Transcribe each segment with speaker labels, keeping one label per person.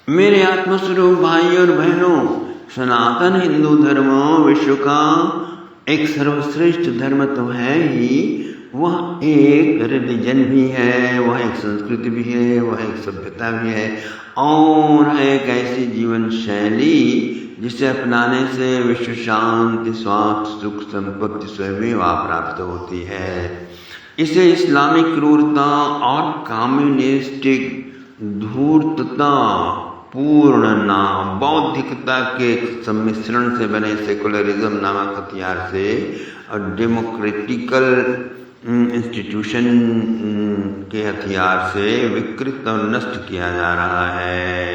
Speaker 1: मेरे आत्मस्वरूप भाई और बहनों, सनातन हिंदू धर्म विश्व का एक सर्वश्रेष्ठ धर्म तो है ही, वह एक रिलीजन भी है, वह एक संस्कृति भी है, वह एक सभ्यता भी है और एक ऐसी जीवन शैली जिसे अपनाने से विश्व शांति, स्वास्थ्य, सुख, संपत्ति स्वयं प्राप्त होती है। इसे इस्लामिक क्रूरता और कम्युनिस्टिक धूर्तता पूर्ण बौद्धिकता के सम्मिश्रण से बने सेकुलरिज्म नामक हथियार से और डेमोक्रेटिकल इंस्टीट्यूशन के हथियार से विकृत और नष्ट किया जा रहा है।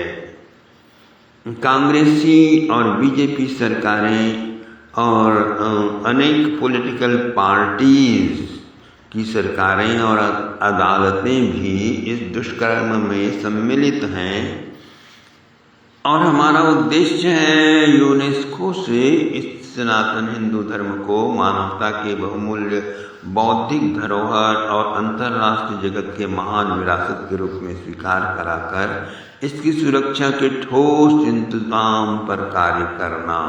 Speaker 1: कांग्रेसी और बीजेपी सरकारें और अनेक पॉलिटिकल पार्टीज की सरकारें और अदालतें भी इस दुष्कर्म में सम्मिलित हैं और हमारा उद्देश्य है यूनेस्को से इस सनातन हिंदू धर्म को मानवता के बहुमूल्य बौद्धिक धरोहर और अंतर्राष्ट्रीय जगत के महान विरासत के रूप में स्वीकार कराकर इसकी सुरक्षा के ठोस इंतजाम पर कार्य करना।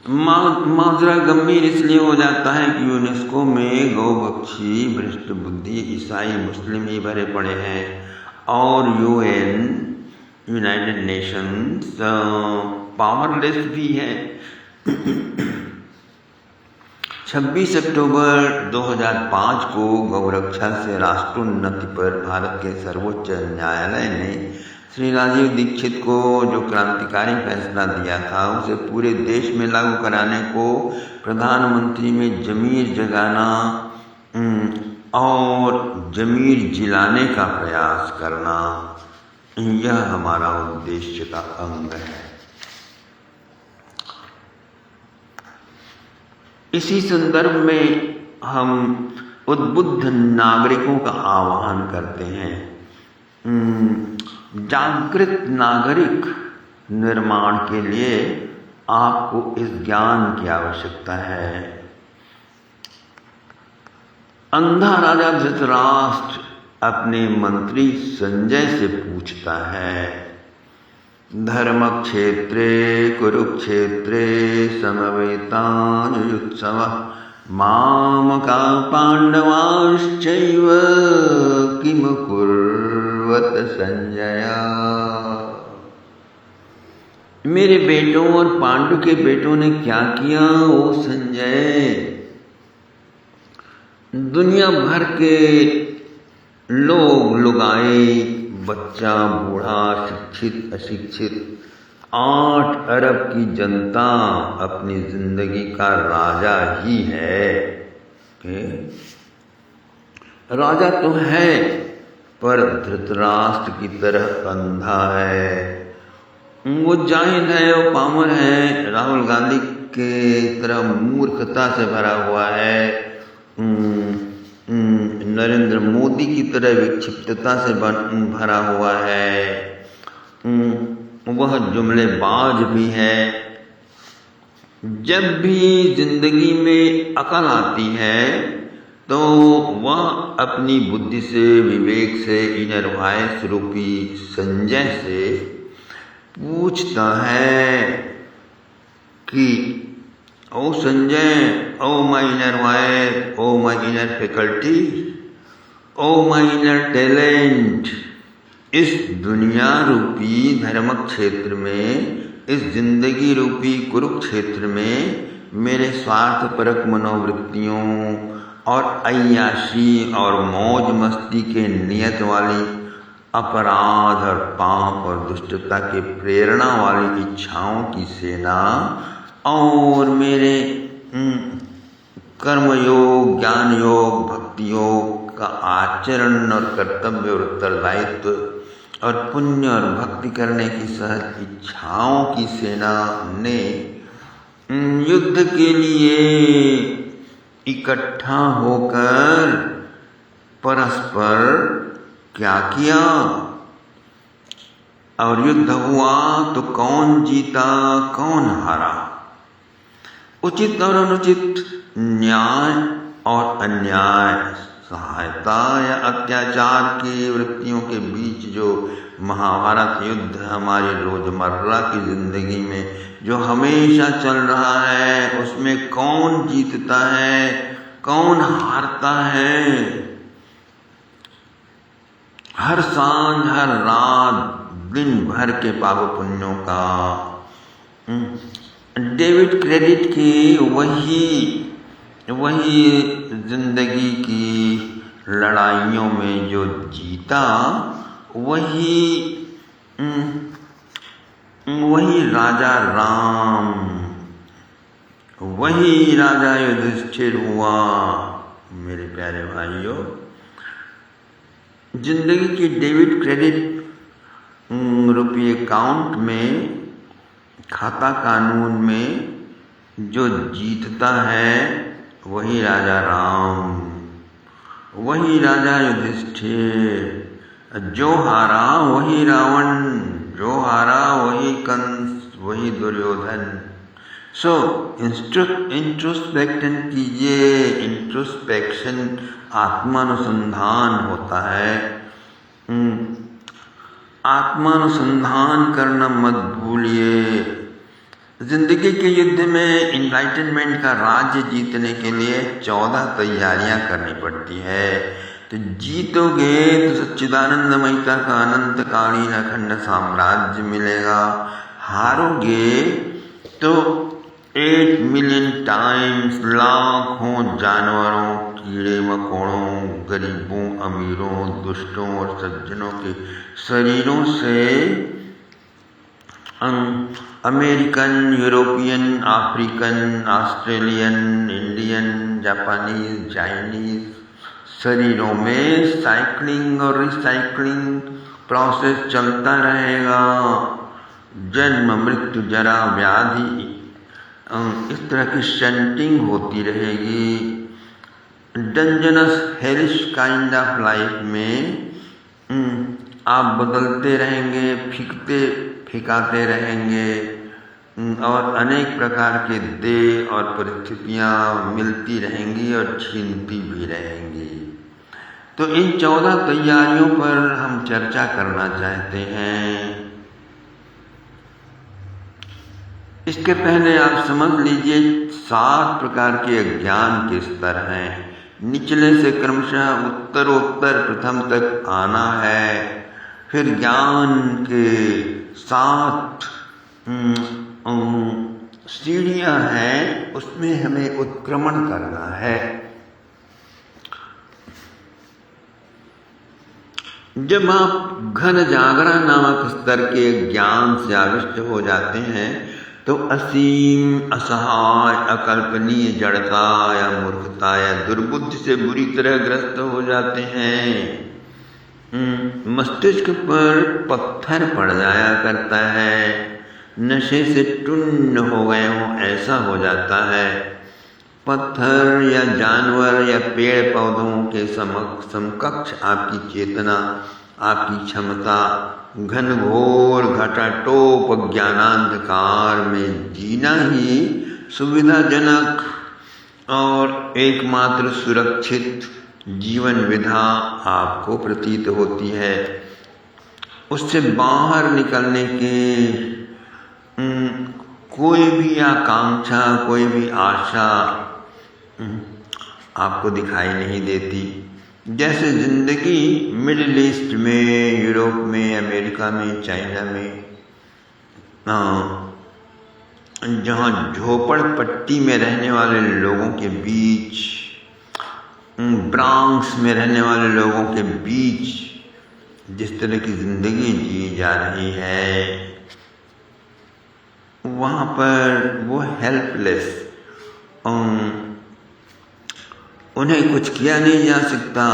Speaker 1: माजरा गंभीर इसलिए हो जाता है कि यूनेस्को में गौबख्शी, भ्रष्ट बुद्धि, ईसाई, मुस्लिम ही भरे पड़े हैं और यूनाइटेड नेशंस पावरलेस भी है। 26 अक्टूबर 2005 को गौरक्षा से राष्ट्रोन्नति पर भारत के सर्वोच्च न्यायालय ने श्री राजीव दीक्षित को जो क्रांतिकारी फैसला दिया था उसे पूरे देश में लागू कराने को प्रधानमंत्री में जमीर जगाना और जमीर जिलाने का प्रयास करना, यह हमारा उद्देश्य का अंग है। इसी संदर्भ में हम उद्बुद्ध नागरिकों का आह्वान करते हैं। जागृत नागरिक निर्माण के लिए आपको इस ज्ञान की आवश्यकता है। अंधा राजा धृतराष्ट्र अपने मंत्री संजय से पूछता है, धर्म क्षेत्रे कुरुक्षेत्रे समवेतायुत्सवः मामका पांडवाश्चैव किम कुर्वत संजय। मेरे बेटों और पांडु के बेटों ने क्या किया ओ संजय? दुनिया भर के लोग लुगाए, बच्चा, बूढ़ा, शिक्षित, अशिक्षित 8 अरब की जनता अपनी जिंदगी का राजा ही है। राजा तो है पर धृतराष्ट्र की तरह अंधा है। वो जाहिल है, वो पामर है, राहुल गांधी के तरह मूर्खता से भरा हुआ है, नरेंद्र मोदी की तरह विक्षिप्तता से भरा हुआ है, वह जुमलेबाज भी है। जब भी जिंदगी में अकल आती है तो वह अपनी बुद्धि से, विवेक से, इनर वॉइस रूपी संजय से पूछता है कि oh Sanjay, oh my inner voice, oh my inner faculty, oh my inner talent, इस दुनिया रूपी धर्म क्षेत्र में, इस जिंदगी रूपी कुरुक्षेत्र में मेरे स्वार्थपरक मनोवृत्तियों और अय्याशी और मौज मस्ती के नियत वाली अपराध और पाप और दुष्टता के प्रेरणा वाली इच्छाओं की सेना और मेरे कर्मयोग, ज्ञान योग, भक्ति योग का आचरण और कर्तव्य और उत्तरदायित्व और पुण्य और भक्ति करने की सहज इच्छाओं की सेना ने युद्ध के लिए इकट्ठा होकर परस्पर क्या किया और युद्ध हुआ तो कौन जीता, कौन हारा। उचित और अनुचित, न्याय और अन्याय, सहायता या अत्याचार की वृत्तियों के बीच जो महाभारत युद्ध हमारी रोजमर्रा की जिंदगी में जो हमेशा चल रहा है, उसमें कौन जीतता है, कौन हारता है। हर सांझ हर रात दिन भर के पाप पुण्यों का डेविड क्रेडिट की वही जिंदगी की लड़ाइयों में जो जीता, वही राजा राम, वही राजा युधिष्ठिर हुआ। मेरे प्यारे भाइयों, जिंदगी की डेबिट क्रेडिट रुपये अकाउंट में, खाता कानून में जो जीतता है वही राजा राम, वही राजा युधिष्ठिर। जो हारा वही रावण, जो हारा वही कंस, वही दुर्योधन। सो इंट्रोस्पेक्शन कीजिए। इंट्रोस्पेक्शन आत्मानुसंधान होता है। आत्मानुसंधान करना मत भूलिए। जिंदगी के युद्ध में इनलाइटनमेंट का राज्य जीतने के लिए 14 तैयारियां करनी पड़ती है। तो जीतोगे तो सच्चिदानंदमयता का अनंतकालीन अखंड साम्राज्य मिलेगा। हारोगे तो 8 मिलियन टाइम्स लाखों जानवरों, कीड़े मकोड़ों, गरीबों, अमीरों, दुष्टों और सज्जनों के शरीरों से American, European, African, Australian, Indian, Japanese, Chinese शरीरों में साइक्लिंग और रिसाइक्लिंग प्रोसेस चलता रहेगा। जन्म, मृत्यु, जरा, व्याधि, इस तरह की शंटिंग होती रहेगी। Dangerous hellish kind of life में आप बदलते रहेंगे, फिकाते रहेंगे और अनेक प्रकार के देह और परिस्थितियां मिलती रहेंगी और छीनती भी रहेंगी। तो इन 14 तैयारियों पर हम चर्चा करना चाहते हैं। इसके पहले आप समझ लीजिए 7 प्रकार के अज्ञान के स्तर हैं। निचले से क्रमशः उत्तरोत्तर प्रथम तक आना है। फिर ज्ञान के 7 सीढ़ियां हैं, उसमें हमें उत्क्रमण करना है। जब आप घन जागरण नामक स्तर के ज्ञान से आविष्ट हो जाते हैं तो असीम, असहाय, अकल्पनीय जड़ता या मूर्खता या दुर्बुद्धि से बुरी तरह ग्रस्त हो जाते हैं। मस्तिष्क पर पत्थर पड़ जाया करता है, नशे से टुन्न हो गए हो ऐसा हो जाता है। पत्थर या जानवर या पेड़ पौधों के समकक्ष आपकी चेतना, आपकी क्षमता घनघोर घटाटोप ज्ञानांधकार में जीना ही सुविधाजनक और एकमात्र सुरक्षित जीवन विधा आपको प्रतीत होती है। उससे बाहर निकलने की कोई भी आकांक्षा, कोई भी आशा आपको दिखाई नहीं देती। जैसे जिंदगी मिडिल ईस्ट में, यूरोप में, अमेरिका में, चाइना में, जहाँ झोपड़पट्टी में रहने वाले लोगों के बीच, ब्रॉन्क्स में रहने वाले लोगों के बीच जिस तरह की जिंदगी जी जा रही है, वहाँ पर वो हेल्पलेस, उन्हें कुछ किया नहीं जा सकता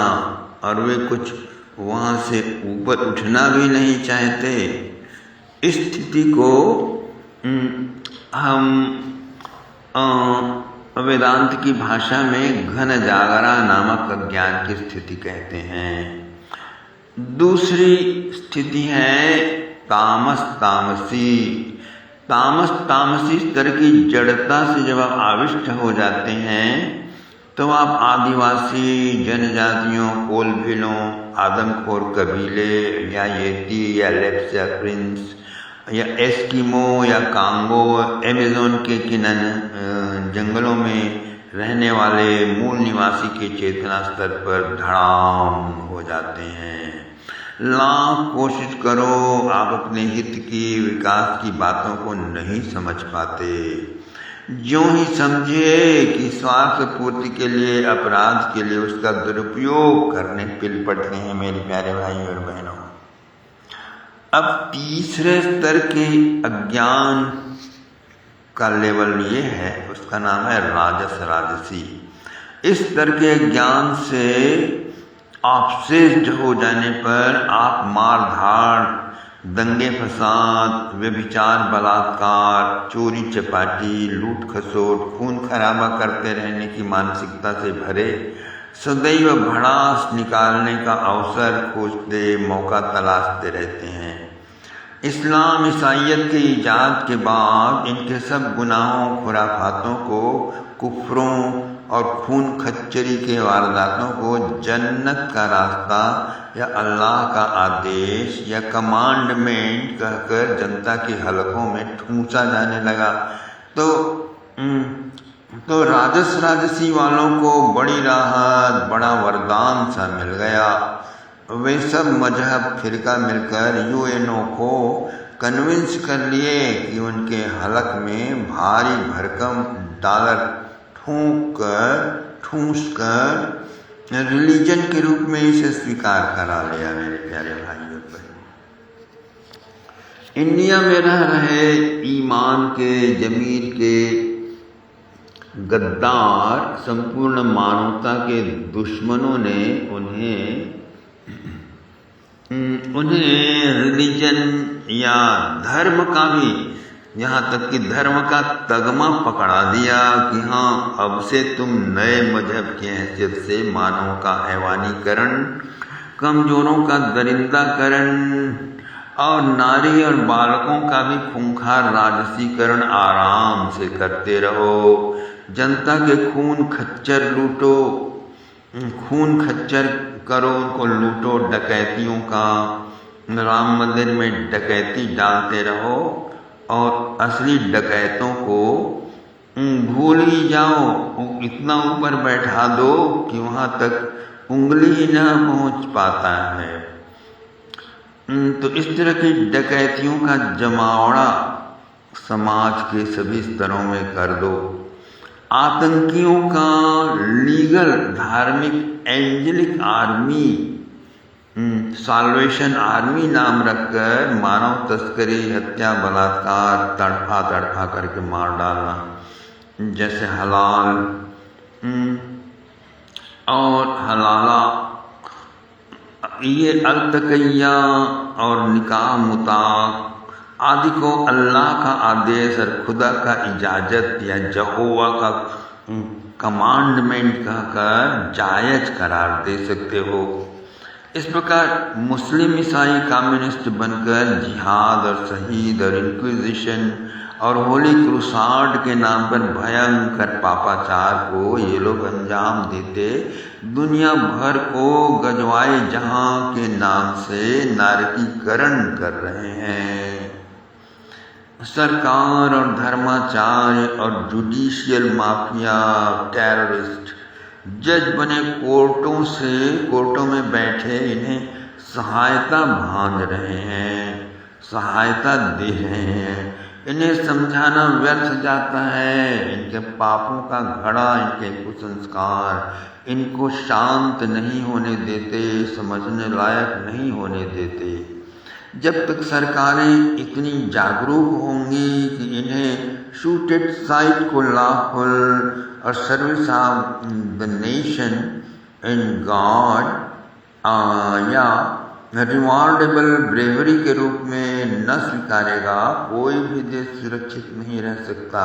Speaker 1: और वे कुछ वहाँ से ऊपर उठना भी नहीं चाहते। इस स्थिति को हम वेदांत की भाषा में घन जागरा नामक अज्ञान की स्थिति कहते हैं। दूसरी स्थिति है तामस तामसी। तामसी स्तर की जड़ता से जब आप आविष्ट हो जाते हैं तो आप आदिवासी जनजातियों, कोलभीलों, आदमखोर कबीले या येती या लेप्स या प्रिंस या एस्किमो या कांगो, अमेज़न के किनन जंगलों में रहने वाले मूल निवासी के चेतना स्तर पर धड़ाम हो जाते हैं। लाख कोशिश करो, आप अपने हित की, विकास की बातों को नहीं समझ पाते। ज्यों ही समझे कि स्वार्थ पूर्ति के लिए, अपराध के लिए उसका दुरुपयोग करने पिल पड़ते हैं मेरे प्यारे भाई और बहनों। अब तीसरे स्तर के अज्ञान का लेवल ये है, उसका नाम है राजस राजसी। इस स्तर के ज्ञान से ऑब्सेस्ड हो जाने पर आप मार धाड़, दंगे फसाद, व्यभिचार, बलात्कार, चोरी चपाटी, लूट खसोट, खून खराबा करते रहने की मानसिकता से भरे सदैव भड़ास निकालने का अवसर खोजते, मौका तलाशते रहते हैं। इस्लाम ईसाइयत के ईजाद के बाद इनके सब गुनाहों, खुराफातों को, कुफ्रों और खून खच्चरी के वारदातों को जन्नत का रास्ता या अल्लाह का आदेश या कमांडमेंट कहकर जनता के हलकों में ठूंसा जाने लगा। तो राजस राजसी वालों को बड़ी राहत, बड़ा वरदान सा मिल गया। वे सब मजहब फिरका मिलकर यूएनओ को कन्विंस कर लिए कि उनके हलक में भारी भरकम डॉलर ठूंस कर रिलीजन के रूप में इसे स्वीकार करा लिया। मेरे प्यारे भाइयों बहनों, इंडिया में रह रहे ईमान के, जमीर के गद्दार, संपूर्ण मानवता के दुश्मनों ने उन्हें रिलीजन या धर्म का भी, यहाँ तक कि धर्म का तगमा पकड़ा दिया कि हाँ, अब से तुम नए मजहब की हैसियत से मानव का हैवानीकरण, कमजोरों का दरिंदाकरण और नारी और बालकों का भी खूंखार राजसीकरण आराम से करते रहो। जनता के खून खच्चर लूटो, खून खच्चर करो, उनको लूटो। डकैतियों का, राम मंदिर में डकैती डालते रहो और असली डकैतों को भूल ही जाओ, इतना ऊपर बैठा दो कि वहाँ तक उंगली ही न पहुँच पाता है। तो इस तरह की डकैतियों का जमावड़ा समाज के सभी स्तरों में कर दो। आतंकियों का लीगल, धार्मिक, एंजेलिक आर्मी, साल्वेशन आर्मी नाम रखकर मानव तस्करी, हत्या, बलात्कार, तड़फा करके मार डालना, जैसे हलाल और हलाला, ये अलतकैया और निकाह मुताक आदि को अल्लाह का आदेश और खुदा का इजाज़त या यहोवा का कमांडमेंट कहकर जायज करार दे सकते हो। इस प्रकार मुस्लिम, ईसाई, कम्युनिस्ट बनकर जिहाद और शहीद और इंक्विजिशन और होली क्रूसाड के नाम पर भयंकर पापाचार को ये लोग अंजाम देते दुनिया भर को गजवाए जहां के नाम से नारकीकरण कर रहे हैं। सरकार और धर्माचार्य और जुडिशियल माफिया, टेररिस्ट, जज बने कोर्टों में बैठे इन्हें सहायता भांज रहे हैं, सहायता दे रहे हैं। इन्हें समझाना व्यर्थ जाता है। इनके पापों का घड़ा, इनके कुसंस्कार इनको शांत नहीं होने देते, समझने लायक नहीं होने देते। जब तक सरकारें इतनी जागरूक होंगी कि इन्हें शूटेड साइट को लॉफुल और service of the nation in God या रिवॉर्डेबल ब्रेवरी के रूप में न स्वीकारेगा, कोई भी देश सुरक्षित नहीं रह सकता।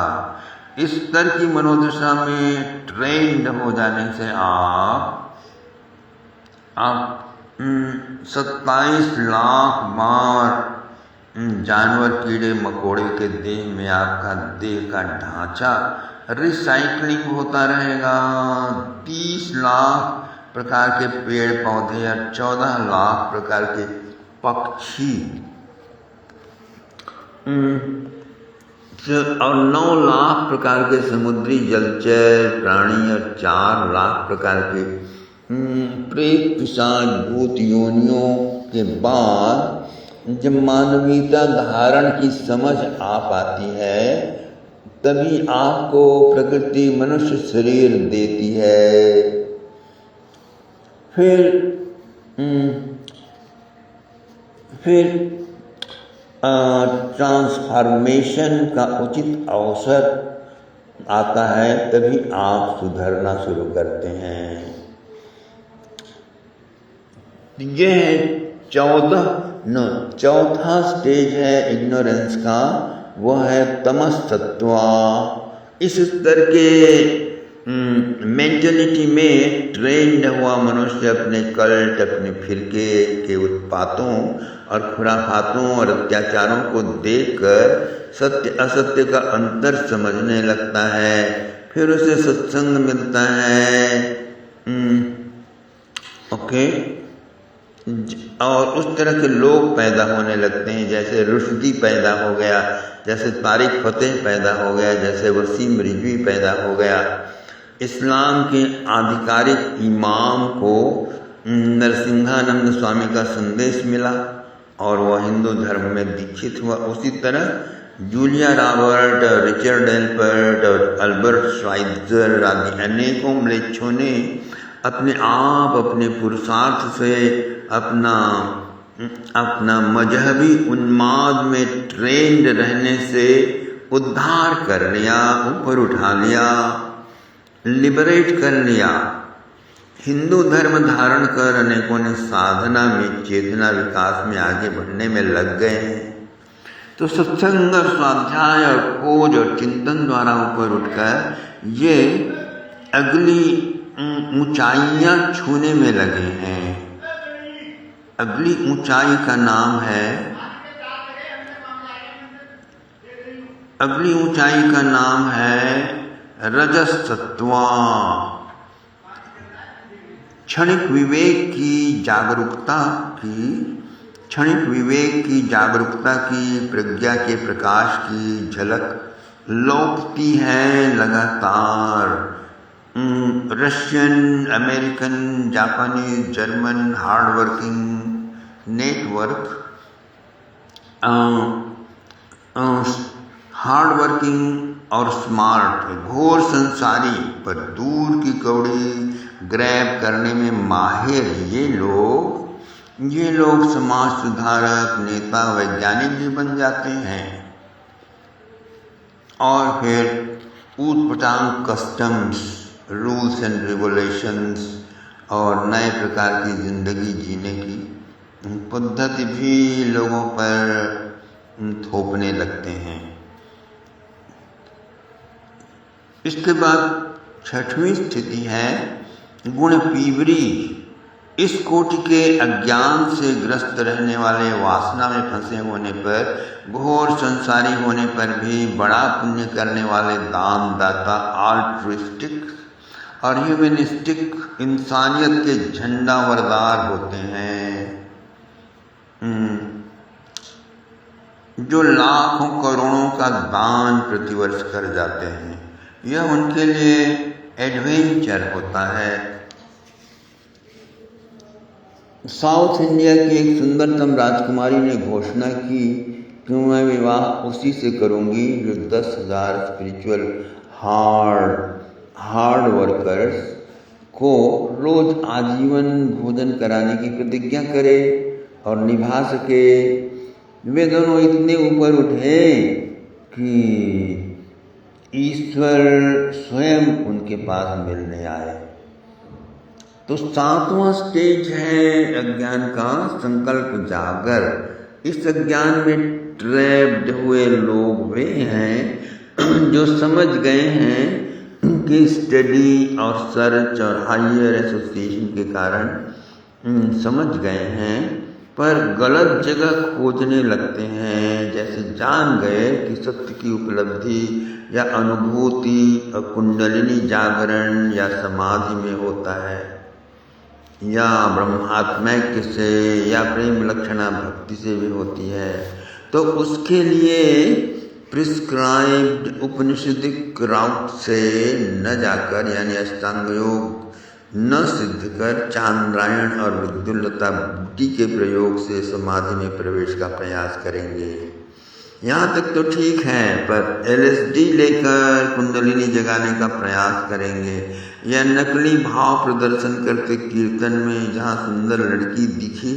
Speaker 1: इस स्तर की मनोदशा में ट्रेंड हो जाने से आप 27 लाख बार जानवर, कीड़े मकोड़े के देह में आपका देह का ढांचा रिसाइकलिंग होता रहेगा। 30 लाख प्रकार के पेड़ पौधे और 14 लाख प्रकार के पक्षी और 9 लाख प्रकार के समुद्री जलचर प्राणी और 4 लाख प्रकार के प्रेत पिशाच भूत योनियों के बाद जब मानवीयता धारण की समझ आ पाती है तभी आपको प्रकृति मनुष्य शरीर देती है। फिर ट्रांसफॉर्मेशन का उचित अवसर आता है तभी आप सुधरना शुरू करते हैं। यह चौथा स्टेज है इग्नोरेंस का, वह है तमस तत्व। इस स्तर के मेंटलिटी में ट्रेंड हुआ मनुष्य अपने कल्ट, अपने फिरके के उत्पातों और खुराफातों और अत्याचारों को देखकर सत्य असत्य का अंतर समझने लगता है। फिर उसे सत्संग मिलता है, ओके, और उस तरह के लोग पैदा होने लगते हैं, जैसे रुश्दी पैदा हो गया, जैसे तारिक फतेह पैदा हो गया, जैसे वसीम रिजवी पैदा हो गया। इस्लाम के आधिकारिक इमाम को नरसिंहानंद स्वामी का संदेश मिला और वह हिंदू धर्म में दीक्षित हुआ। उसी तरह जूलिया रॉबर्ट, रिचर्ड एल्पर्ट और अल्बर्ट श्वाइत्जर आदि अनेकों म्लेच्छों ने अपने आप अपने पुरुषार्थ से अपना मजहबी उन्माद में ट्रेंड रहने से उद्धार कर लिया, ऊपर उठा लिया, लिबरेट कर लिया। हिंदू धर्म धारण कर अनेकों ने साधना में चेतना विकास में आगे बढ़ने में लग गए हैं। तो सत्संग और स्वाध्याय और खोज और चिंतन द्वारा ऊपर उठकर ये अगली ऊंचाइयां छूने में लगे हैं। अगली ऊंचाई का नाम है रजस तत्व। क्षणिक विवेक की जागरूकता की प्रज्ञा के प्रकाश की झलक लौकती है लगातार। Russian, American, Japanese, German hard working network, hard working और स्मार्ट घोर संसारी पर दूर की कौड़ी ग्रैब करने में माहिर ये लोग समाज सुधारक, नेता, वैज्ञानिक भी बन जाते हैं और फिर ऊटपटांग कस्टम्स, रूल्स एंड रेगुलेशंस और नए प्रकार की जिंदगी जीने की पद्धति भी लोगों पर थोपने लगते हैं। इसके बाद छठवीं स्थिति है गुण पीवरी। इस कोटि के अज्ञान से ग्रस्त रहने वाले, वासना में फंसे होने पर, घोर संसारी होने पर भी बड़ा पुण्य करने वाले दानदाता, आल्ट्रुइस्टिक और ह्यूमनिस्टिक इंसानियत के झंडावरदार होते हैं, जो लाखों करोड़ों का दान प्रतिवर्ष कर जाते हैं। यह उनके लिए एडवेंचर होता है। साउथ इंडिया की एक सुंदरतम राजकुमारी ने घोषणा की कि मैं विवाह उसी से करूंगी जो 10,000 स्पिरिचुअल हार्ड वर्कर्स को रोज आजीवन भोजन कराने की प्रतिज्ञा करे और निभा सके। वे दोनों इतने ऊपर उठे कि ईश्वर स्वयं उनके पास मिलने आए। तो 7वां स्टेज है अज्ञान का, संकल्प जागर। इस अज्ञान में ट्रैप्ड हुए लोग वे हैं जो समझ गए हैं कि स्टडी और सर्च और हायर एसोसिएशन के कारण समझ गए हैं पर गलत जगह खोजने लगते हैं। जैसे जान गए कि सत्य की उपलब्धि या अनुभूति कुंडलिनी जागरण या समाधि में होता है, या ब्रह्मात्मैक्य से या प्रेम लक्षणा भक्ति से भी होती है, तो उसके लिए प्रिस्क्राइब्ड उपनिषदिक राउट से न जाकर, यानी अष्टांग योग न सिद्ध कर, चांद्रायण और विद्युल्लता बुद्धि के प्रयोग से समाधि में प्रवेश का प्रयास करेंगे। यहाँ तक तो ठीक है, पर LSD लेकर कुंडलिनी जगाने का प्रयास करेंगे, या नकली भाव प्रदर्शन करते कीर्तन में जहाँ सुंदर लड़की दिखी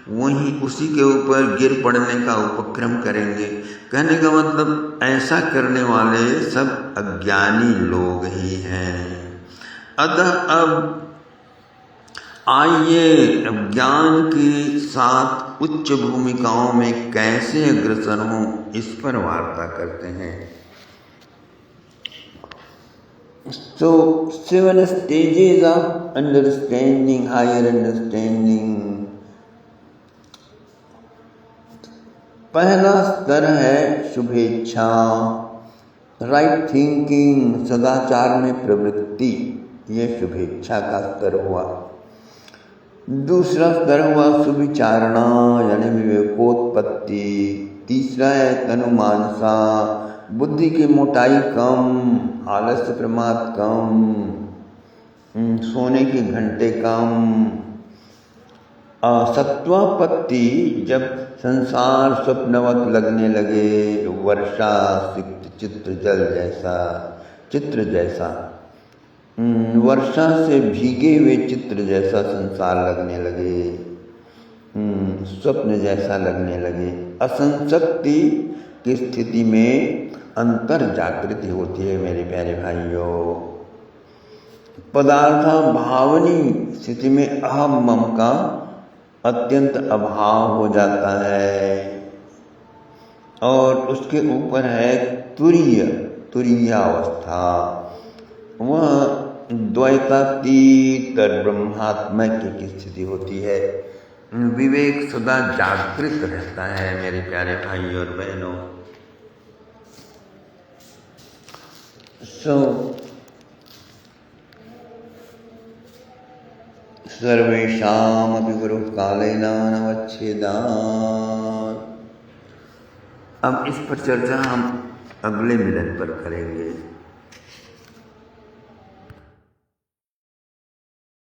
Speaker 1: वहीं उसी के ऊपर गिर पड़ने का उपक्रम करेंगे। कहने का मतलब ऐसा करने वाले सब अज्ञानी लोग ही हैं। अतः अब आइए ज्ञान के साथ उच्च भूमिकाओं में कैसे अग्रसर हों इस पर वार्ता करते हैं। So 7 stages of understanding, higher understanding. पहला स्तर है शुभेच्छा, राइट थिंकिंग, सदाचार में प्रवृत्ति, ये शुभेच्छा का स्तर हुआ। दूसरा स्तर हुआ सुविचारणा यानी विवेकोत्पत्ति। तीसरा है तनुमानसा, बुद्धि की मोटाई कम, आलस्य प्रमाद कम, सोने के घंटे कम। सत्वापत्ति, जब संसार स्वप्नवत लगने लगे, वर्षा चित्र जल जैसा, चित्र जैसा, वर्षा से भीगे हुए चित्र जैसा संसार लगने लगे, स्वप्न जैसा लगने लगे। असंशक्ति की स्थिति में अंतर जागृति होती है मेरे प्यारे भाइयों। पदार्थ भावनी स्थिति में अहम मम का अत्यंत अभाव हो जाता है, और उसके ऊपर है तुरीयावस्था, वह द्वैतातीत ब्रह्मात्मैक्य की स्थिति होती है। विवेक सदा जागृत रहता है मेरे प्यारे भाइयों और बहनों। सर्वेषामपि गुरुः कालेन नवच्छेदात्। अब इस पर चर्चा हम अगले मिलन पर करेंगे।